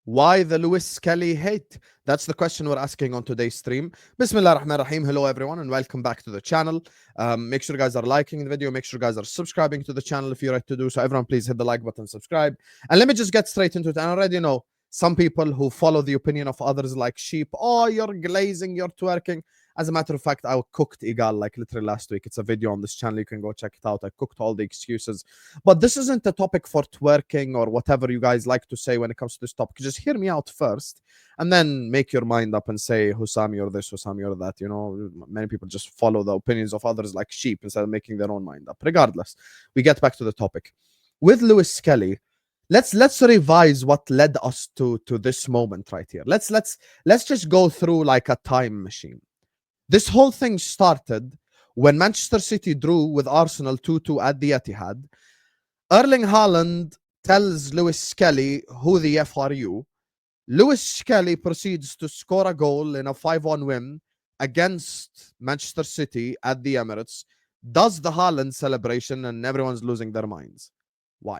Why the Lewis Skelly hate? That's the question we're asking on today's stream. Bismillah ar-Rahman ar-Rahim. Hello everyone and welcome back to the channel. Make sure you guys are liking the video. Make sure you guys are subscribing to the channel if you're ready to do so. Everyone please hit the like button, subscribe. And let me just get straight into it. And I already know some people who follow the opinion of others like sheep. Oh, you're glazing, you're twerking. As a matter of fact, I cooked Igal like literally last week. It's a video on this channel. You can go check it out. I cooked all the excuses. But this isn't a topic for twerking or whatever you guys like to say when it comes to this topic. Just hear me out first and then make your mind up and say, Husam, you're this, Husam, you're that. You know, many people just follow the opinions of others like sheep instead of making their own mind up. Regardless, we get back to the topic. With Lewis Skelly, let's revise what led us to this moment right here. Let's just go through like a time machine. This whole thing started when Manchester City drew with Arsenal 2-2 at the Etihad. Erling Haaland tells Lewis Skelly, who the F are you? Lewis Skelly proceeds to score a goal in a 5-1 win against Manchester City at the Emirates, does the Haaland celebration, and everyone's losing their minds. Why?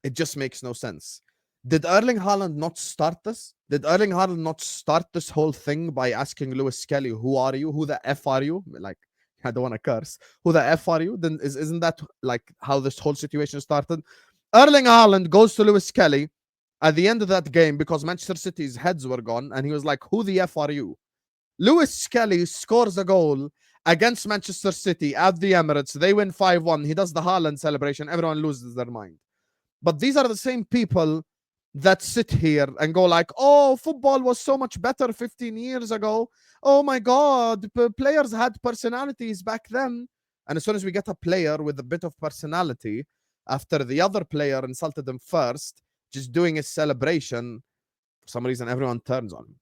It just makes no sense. Did Erling Haaland not start this? Did Erling Haaland not start this whole thing by asking Lewis Skelly, who are you? Who the F are you? Like, I don't want to curse. Who the F are you? Then isn't that like how this whole situation started? Erling Haaland goes to Lewis Skelly at the end of that game because Manchester City's heads were gone, and he was like, who the F are you? Lewis Skelly scores a goal against Manchester City at the Emirates. They win 5-1. He does the Haaland celebration. Everyone loses their mind. But these are the same people that sit here and go like, oh, football was so much better 15 years ago. Oh my God, players had personalities back then. And as soon as we get a player with a bit of personality, after the other player insulted him first, just doing a celebration, for some reason everyone turns on him.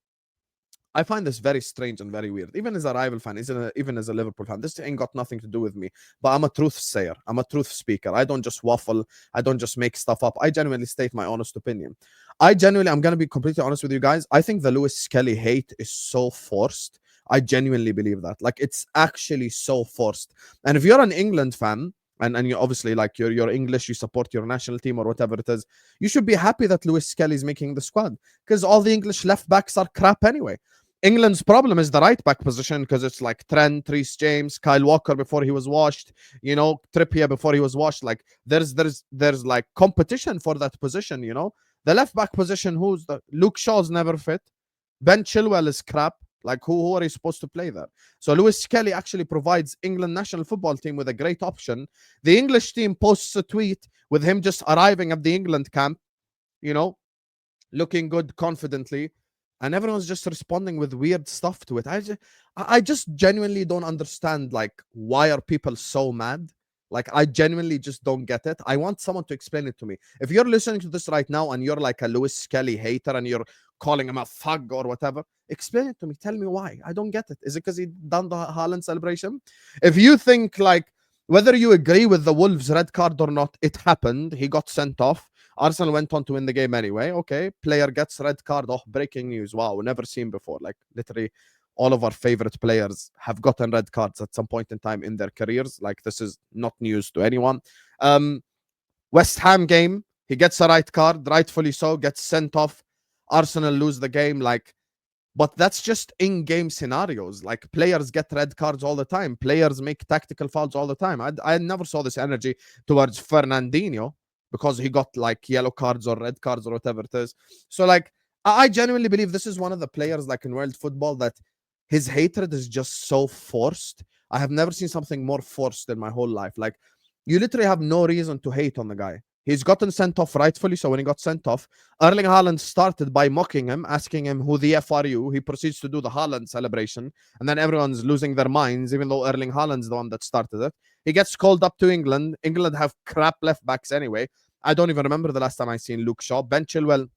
I find this very strange and very weird. Even as a rival fan, even as a Liverpool fan, this ain't got nothing to do with me. But I'm a truth sayer. I'm a truth speaker. I don't just waffle. I don't just make stuff up. I genuinely state my honest opinion. I'm going to be completely honest with you guys. I think the Lewis Skelly hate is so forced. I genuinely believe that. Like, it's actually so forced. And if you're an England fan, and you obviously like you're English, you support your national team or whatever it is, you should be happy that Lewis Skelly is making the squad, because all the English left backs are crap anyway. England's problem is the right back position, because it's like Trent, Reece James, Kyle Walker before he was washed, you know, Trippier before he was washed. Like there's like competition for that position, you know. The left back position, Luke Shaw's never fit. Ben Chilwell is crap. Like who are you supposed to play there? So Lewis Skelly actually provides England national football team with a great option. The English team posts a tweet with him just arriving at the England camp, you know, looking good confidently. And everyone's just responding with weird stuff to it. I just genuinely don't understand, like, why are people so mad? Like, I genuinely just don't get it. I want someone to explain it to me. If you're listening to this right now and you're like a Lewis Skelly hater and you're calling him a thug or whatever, explain it to me. Tell me why. I don't get it. Is it because he done the Haaland celebration? If you think, like, whether you agree with the Wolves red card or not, it happened. He got sent off. Arsenal went on to win the game anyway. Okay, player gets red card. Oh, breaking news. Wow, never seen before. Like, literally, all of our favorite players have gotten red cards at some point in time in their careers. Like, this is not news to anyone. West Ham game, he gets a red card, rightfully so, gets sent off. Arsenal lose the game. Like, but that's just in-game scenarios. Like, players get red cards all the time. Players make tactical fouls all the time. I never saw this energy towards Fernandinho, because he got like yellow cards or red cards or whatever it is. So like, I genuinely believe this is one of the players like in world football that his hatred is just so forced. I have never seen something more forced in my whole life. Like, you literally have no reason to hate on the guy. He's gotten sent off rightfully. So when he got sent off, Erling Haaland started by mocking him, asking him, who the F are you? He proceeds to do the Haaland celebration. And then everyone's losing their minds, even though Erling Haaland's the one that started it. He gets called up to England. England have crap left backs anyway. I don't even remember the last time I seen Luke Shaw. Ben Chilwell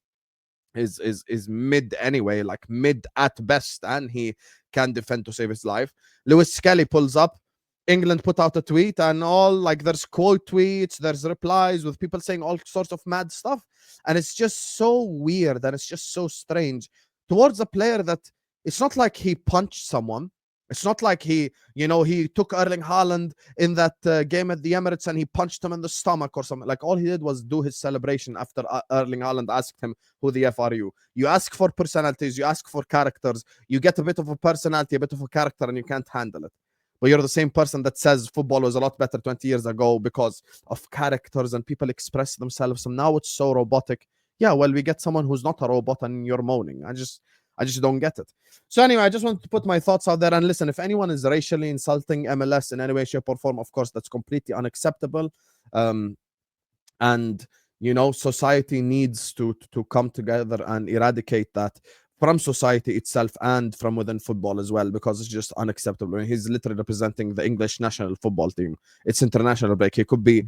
is mid anyway, like mid at best, and he can defend to save his life. Lewis Skelly pulls up. England put out a tweet, and all like there's quote tweets, there's replies with people saying all sorts of mad stuff, and it's just so weird and it's just so strange towards a player that it's not like he punched someone. It's not like he took Erling Haaland in that game at the Emirates and he punched him in the stomach or something. Like, all he did was do his celebration after Erling Haaland asked him, who the F are you? You ask for personalities, you ask for characters, you get a bit of a personality, a bit of a character, and you can't handle it. But you're the same person that says football was a lot better 20 years ago because of characters and people express themselves, and now it's so robotic. Yeah, well, we get someone who's not a robot and you're moaning. I just don't get it. So anyway, I just want to put my thoughts out there. And listen, if anyone is racially insulting MLS in any way, shape, or form, of course, that's completely unacceptable. And society needs to come together and eradicate that from society itself and from within football as well, because it's just unacceptable. I mean, he's literally representing the English national football team. It's international break. He could be,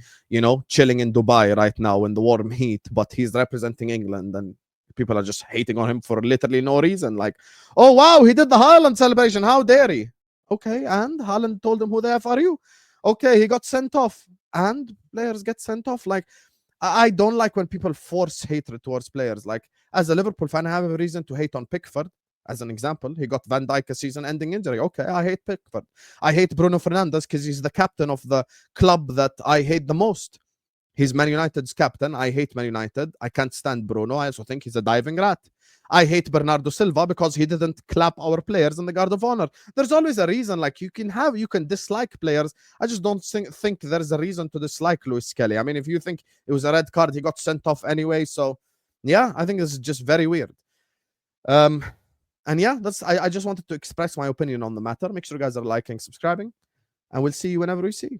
chilling in Dubai right now in the warm heat, but he's representing England, and people are just hating on him for literally no reason. Like, oh wow, he did the Haaland celebration. How dare he? Okay, and Haaland told him, who the F are you? Okay, he got sent off, and players get sent off. Like, I don't like when people force hatred towards players. Like, as a Liverpool fan, I have a reason to hate on Pickford. As an example, he got Van Dijk a season-ending injury. Okay, I hate Pickford. I hate Bruno Fernandes because he's the captain of the club that I hate the most. He's Man United's captain. I hate Man United. I can't stand Bruno. I also think he's a diving rat. I hate Bernardo Silva because he didn't clap our players in the Guard of Honor. There's always a reason. Like, you can dislike players. I just don't think there's a reason to dislike Lewis Skelly. I mean, if you think it was a red card, he got sent off anyway. So yeah, I think this is just very weird. And yeah, I just wanted to express my opinion on the matter. Make sure you guys are liking, subscribing, and we'll see you whenever we see you.